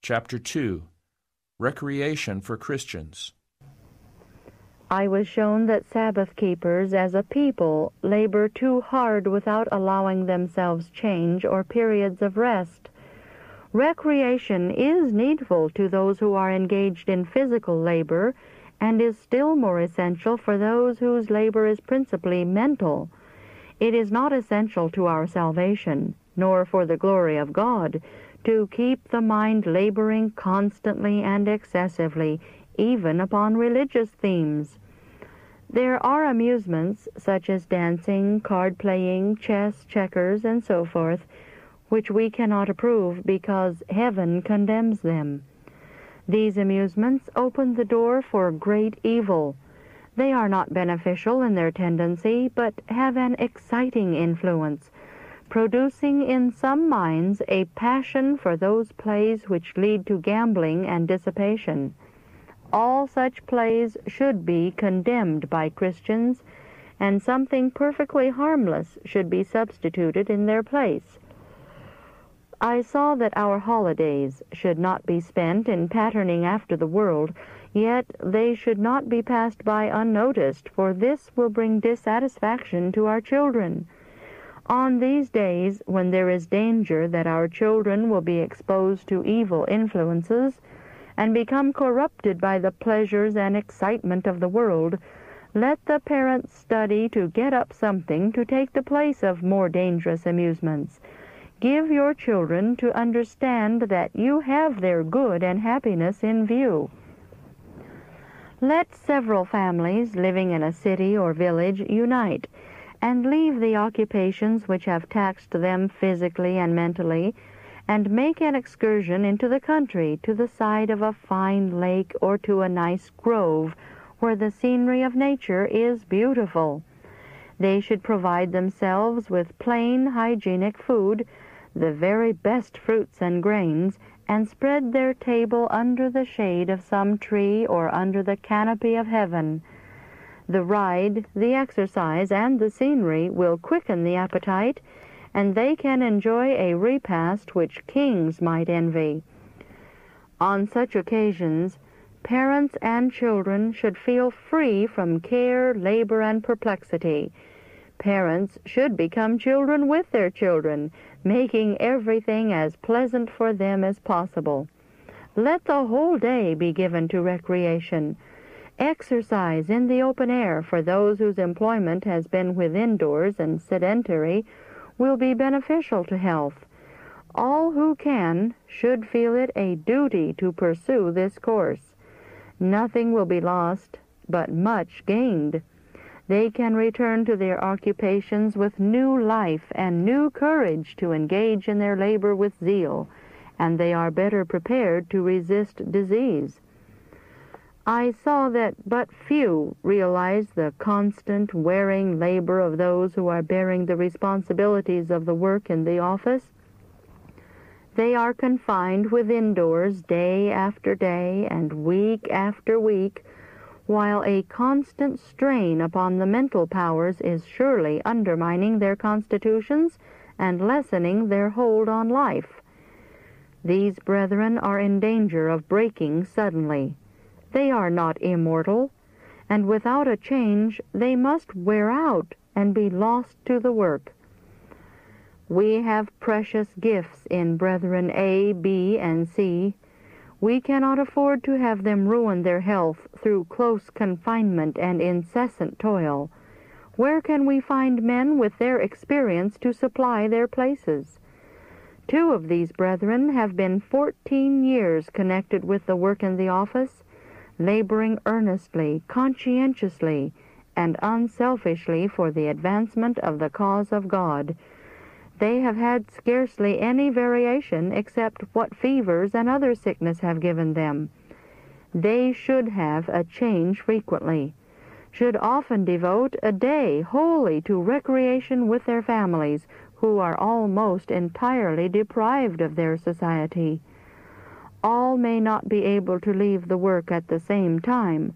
Chapter 2, Recreation for Christians. I was shown that Sabbath keepers as a people labor too hard without allowing themselves change or periods of rest. Recreation is needful to those who are engaged in physical labor, and is still more essential for those whose labor is principally mental. It is not essential to our salvation, nor for the glory of God, to keep the mind laboring constantly and excessively, even upon religious themes. There are amusements, such as dancing, card-playing, chess, checkers, and so forth, which we cannot approve because heaven condemns them. These amusements open the door for great evil. They are not beneficial in their tendency, but have an exciting influence, producing in some minds a passion for those plays which lead to gambling and dissipation. All such plays should be condemned by Christians, and something perfectly harmless should be substituted in their place. I saw that our holidays should not be spent in patterning after the world, yet they should not be passed by unnoticed, for this will bring dissatisfaction to our children. On these days, when there is danger that our children will be exposed to evil influences and become corrupted by the pleasures and excitement of the world, let the parents study to get up something to take the place of more dangerous amusements. Give your children to understand that you have their good and happiness in view. Let several families living in a city or village unite, and leave the occupations which have taxed them physically and mentally, and make an excursion into the country to the side of a fine lake or to a nice grove where the scenery of nature is beautiful. They should provide themselves with plain, hygienic food, the very best fruits and grains, and spread their table under the shade of some tree or under the canopy of heaven. The ride, the exercise, and the scenery will quicken the appetite, and they can enjoy a repast which kings might envy. On such occasions, parents and children should feel free from care, labor, and perplexity. Parents should become children with their children, making everything as pleasant for them as possible. Let the whole day be given to recreation. Exercise in the open air for those whose employment has been within doors and sedentary will be beneficial to health. All who can should feel it a duty to pursue this course. Nothing will be lost, but much gained. They can return to their occupations with new life and new courage to engage in their labor with zeal, and they are better prepared to resist disease. I saw that but few realize the constant, wearing labor of those who are bearing the responsibilities of the work in the office. They are confined within doors day after day and week after week, while a constant strain upon the mental powers is surely undermining their constitutions and lessening their hold on life. These brethren are in danger of breaking suddenly. They are not immortal, and without a change they must wear out and be lost to the work. We have precious gifts in brethren A, B, and C. We cannot afford to have them ruin their health through close confinement and incessant toil. Where can we find men with their experience to supply their places? 2 of these brethren have been 14 years connected with the work in the office, laboring earnestly, conscientiously, and unselfishly for the advancement of the cause of God. They have had scarcely any variation except what fevers and other sickness have given them. They should have a change frequently, should often devote a day wholly to recreation with their families, who are almost entirely deprived of their society. All may not be able to leave the work at the same time,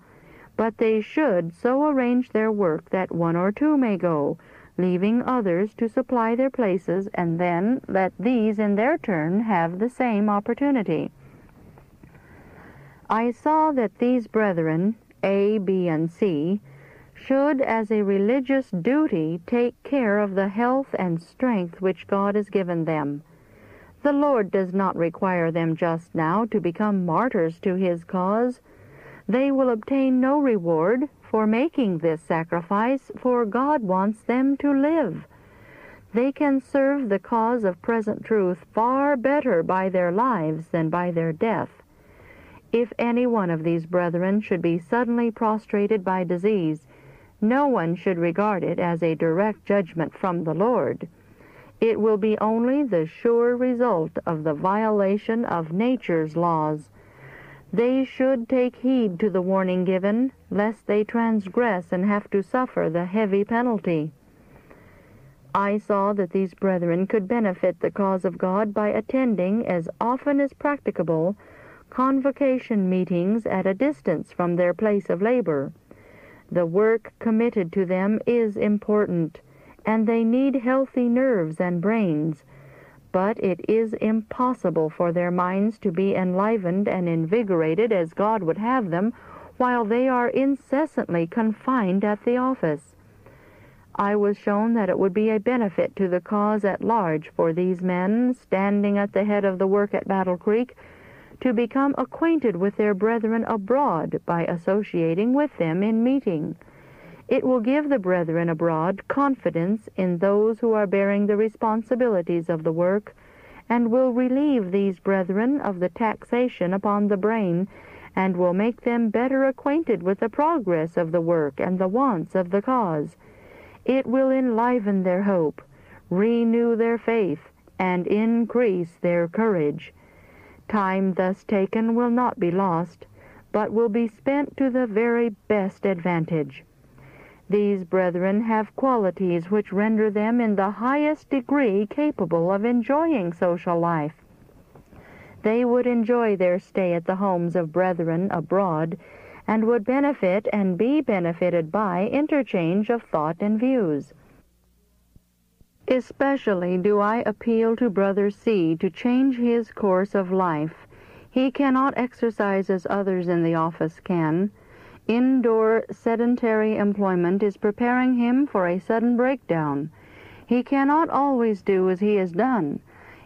but they should so arrange their work that 1 or 2 may go, leaving others to supply their places, and then let these in their turn have the same opportunity. I saw that these brethren, A, B, and C, should, as a religious duty, take care of the health and strength which God has given them. The Lord does not require them just now to become martyrs to His cause. They will obtain no reward for making this sacrifice, for God wants them to live. They can serve the cause of present truth far better by their lives than by their death. If any one of these brethren should be suddenly prostrated by disease, no one should regard it as a direct judgment from the Lord. It will be only the sure result of the violation of nature's laws. They should take heed to the warning given, lest they transgress and have to suffer the heavy penalty. I saw that these brethren could benefit the cause of God by attending, as often as practicable, convocation meetings at a distance from their place of labor. The work committed to them is important, and they need healthy nerves and brains, but it is impossible for their minds to be enlivened and invigorated as God would have them while they are incessantly confined at the office. I was shown that it would be a benefit to the cause at large for these men, standing at the head of the work at Battle Creek, to become acquainted with their brethren abroad by associating with them in meeting. It will give the brethren abroad confidence in those who are bearing the responsibilities of the work, and will relieve these brethren of the taxation upon the brain, and will make them better acquainted with the progress of the work and the wants of the cause. It will enliven their hope, renew their faith, and increase their courage. Time thus taken will not be lost, but will be spent to the very best advantage. These brethren have qualities which render them in the highest degree capable of enjoying social life. They would enjoy their stay at the homes of brethren abroad, and would benefit and be benefited by interchange of thought and views. Especially do I appeal to Brother C. to change his course of life. He cannot exercise as others in the office can. Indoor sedentary employment is preparing him for a sudden breakdown. He cannot always do as he has done.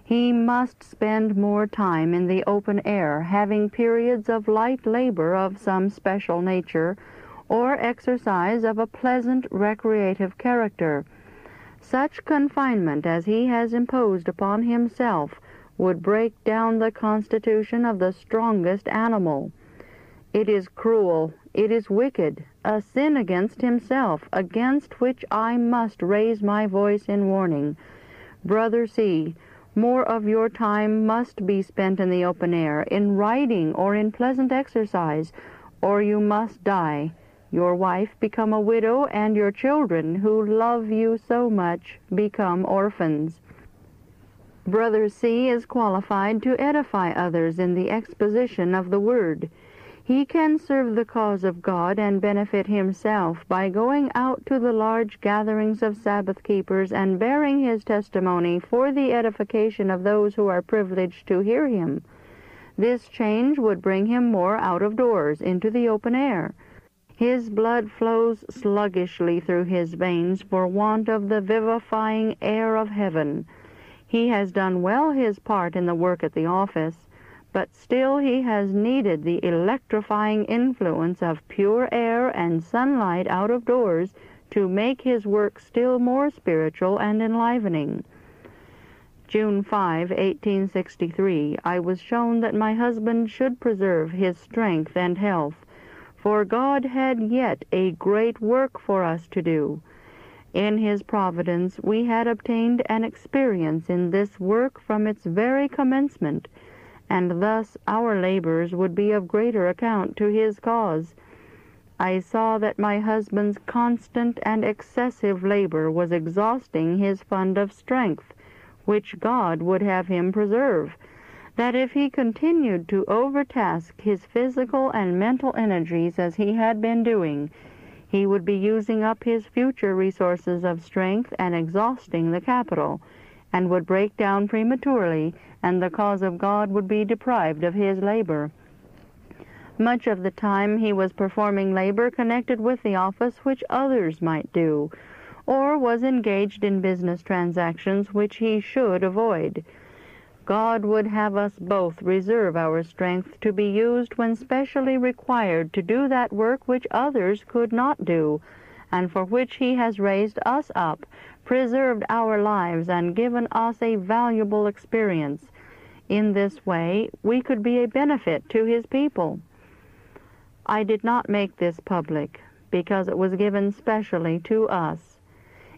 He must spend more time in the open air, having periods of light labor of some special nature, or exercise of a pleasant recreative character. Such confinement as he has imposed upon himself would break down the constitution of the strongest animal. It is cruel, it is wicked, a sin against himself, against which I must raise my voice in warning. Brother C., more of your time must be spent in the open air, in riding or in pleasant exercise, or you must die, your wife become a widow, and your children, who love you so much, become orphans. Brother C. is qualified to edify others in the exposition of the Word. He can serve the cause of God and benefit himself by going out to the large gatherings of Sabbath keepers and bearing his testimony for the edification of those who are privileged to hear him. This change would bring him more out of doors, into the open air. His blood flows sluggishly through his veins for want of the vivifying air of heaven. He has done well his part in the work at the office, but still he has needed the electrifying influence of pure air and sunlight out of doors to make his work still more spiritual and enlivening. June 5, 1863, I was shown that my husband should preserve his strength and health, for God had yet a great work for us to do. In His providence we had obtained an experience in this work from its very commencement, and thus our labors would be of greater account to His cause. I saw that my husband's constant and excessive labor was exhausting his fund of strength, which God would have him preserve, that if he continued to overtask his physical and mental energies as he had been doing, he would be using up his future resources of strength and exhausting the capital, and would break down prematurely, and the cause of God would be deprived of his labor. Much of the time he was performing labor connected with the office which others might do, or was engaged in business transactions which he should avoid. God would have us both reserve our strength to be used when specially required to do that work which others could not do, and for which he has raised us up, preserved our lives, and given us a valuable experience. In this way, we could be a benefit to his people. I did not make this public, because it was given specially to us.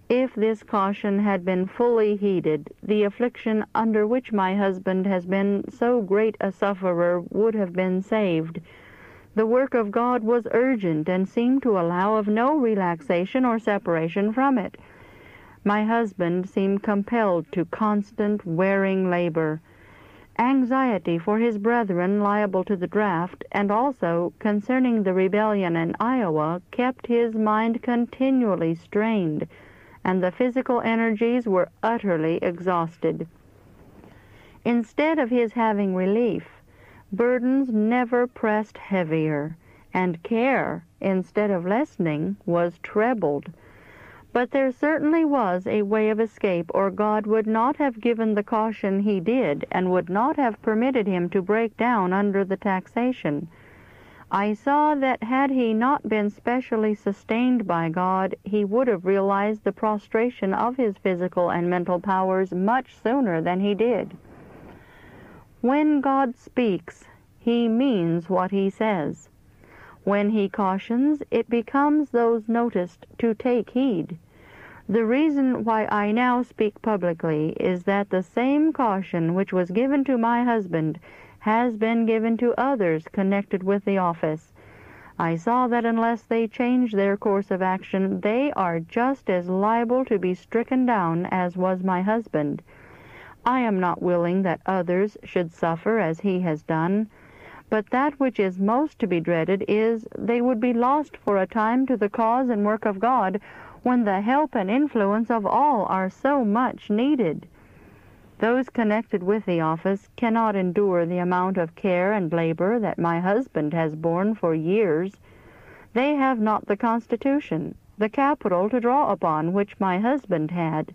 If this caution had been fully heeded, the affliction under which my husband has been so great a sufferer would have been saved. The work of God was urgent and seemed to allow of no relaxation or separation from it. My husband seemed compelled to constant, wearing labor. Anxiety for his brethren liable to the draft, and also concerning the rebellion in Iowa, kept his mind continually strained, and the physical energies were utterly exhausted. Instead of his having relief, burdens never pressed heavier, and care, instead of lessening, was trebled. But there certainly was a way of escape, or God would not have given the caution he did, and would not have permitted him to break down under the taxation. I saw that had he not been specially sustained by God, he would have realized the prostration of his physical and mental powers much sooner than he did. When God speaks, he means what he says. When he cautions, it becomes those noticed to take heed. The reason why I now speak publicly is that the same caution which was given to my husband has been given to others connected with the office. I saw that unless they change their course of action, they are just as liable to be stricken down as was my husband. I am not willing that others should suffer as he has done, but that which is most to be dreaded is they would be lost for a time to the cause and work of God, when the help and influence of all are so much needed. Those connected with the office cannot endure the amount of care and labor that my husband has borne for years. They have not the constitution, the capital to draw upon which my husband had.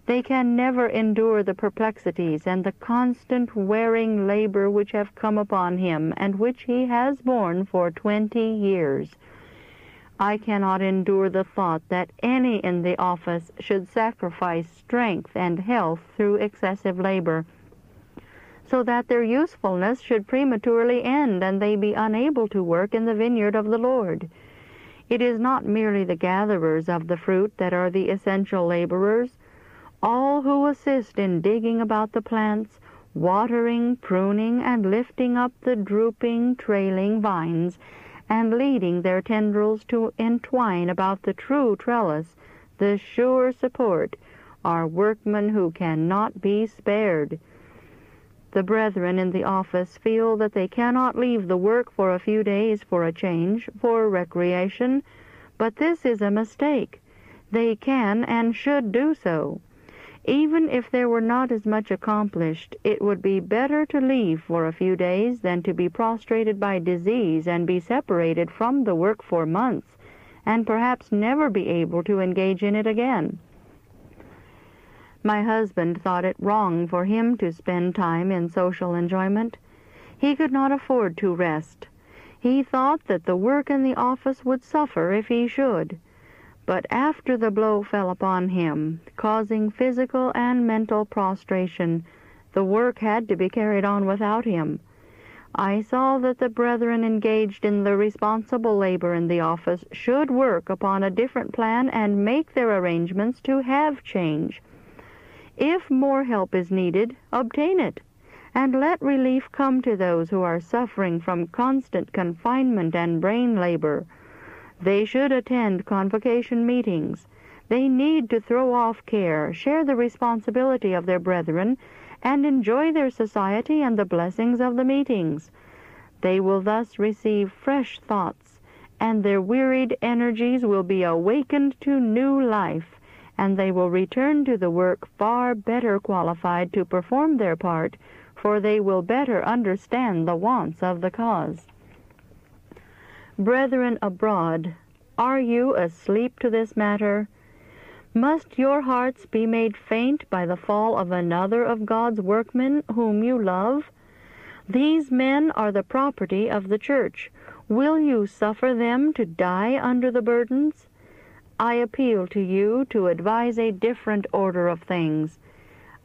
They can never endure the perplexities and the constant wearing labor which have come upon him, and which he has borne for 20 years. I cannot endure the thought that any in the office should sacrifice strength and health through excessive labor, so that their usefulness should prematurely end and they be unable to work in the vineyard of the Lord. It is not merely the gatherers of the fruit that are the essential laborers. All who assist in digging about the plants, watering, pruning, and lifting up the drooping, trailing vines, and leading their tendrils to entwine about the true trellis, the sure support, are workmen who cannot be spared. The brethren in the office feel that they cannot leave the work for a few days for a change, for recreation, but this is a mistake. They can and should do so. Even if there were not as much accomplished, it would be better to leave for a few days than to be prostrated by disease and be separated from the work for months, and perhaps never be able to engage in it again. My husband thought it wrong for him to spend time in social enjoyment. He could not afford to rest. He thought that the work in the office would suffer if he should. But after the blow fell upon him, causing physical and mental prostration, the work had to be carried on without him. I saw that the brethren engaged in the responsible labor in the office should work upon a different plan and make their arrangements to have change. If more help is needed, obtain it, and let relief come to those who are suffering from constant confinement and brain labor. They should attend convocation meetings. They need to throw off care, share the responsibility of their brethren, and enjoy their society and the blessings of the meetings. They will thus receive fresh thoughts, and their wearied energies will be awakened to new life, and they will return to the work far better qualified to perform their part, for they will better understand the wants of the cause. Brethren abroad, are you asleep to this matter? Must your hearts be made faint by the fall of another of God's workmen whom you love? These men are the property of the church. Will you suffer them to die under the burdens? I appeal to you to advise a different order of things.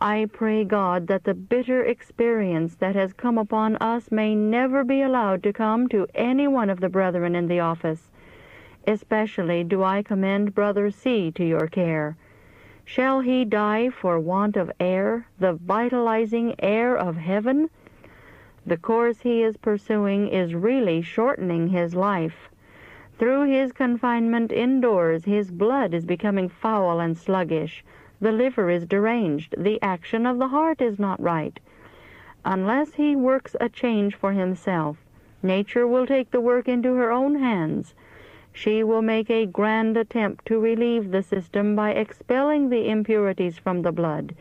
I pray God that the bitter experience that has come upon us may never be allowed to come to any one of the brethren in the office. Especially do I commend Brother C. to your care. Shall he die for want of air, the vitalizing air of heaven? The course he is pursuing is really shortening his life. Through his confinement indoors, his blood is becoming foul and sluggish. The liver is deranged. The action of the heart is not right. Unless he works a change for himself, nature will take the work into her own hands. She will make a grand attempt to relieve the system by expelling the impurities from the blood.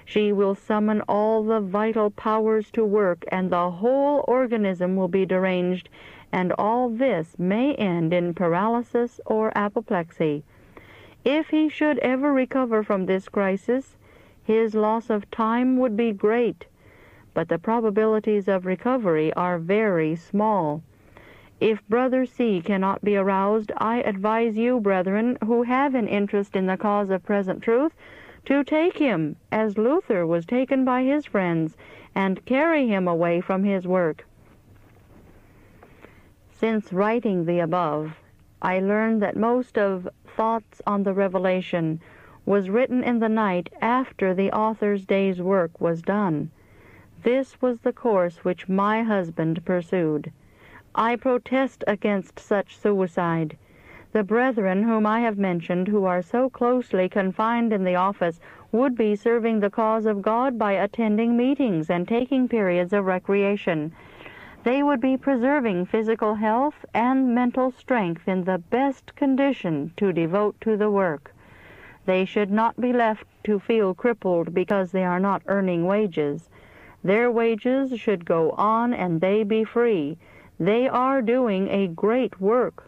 She will summon all the vital powers to work, and the whole organism will be deranged, and all this may end in paralysis or apoplexy. If he should ever recover from this crisis, his loss of time would be great, but the probabilities of recovery are very small. If Brother C. cannot be aroused, I advise you, brethren, who have an interest in the cause of present truth, to take him, as Luther was taken by his friends, and carry him away from his work. Since writing the above, I learned that most of Thoughts on the Revelation was written in the night after the author's day's work was done. This was the course which my husband pursued. I protest against such suicide. The brethren whom I have mentioned, who are so closely confined in the office, would be serving the cause of God by attending meetings and taking periods of recreation. They would be preserving physical health and mental strength in the best condition to devote to the work. They should not be left to feel crippled because they are not earning wages. Their wages should go on and they be free. They are doing a great work.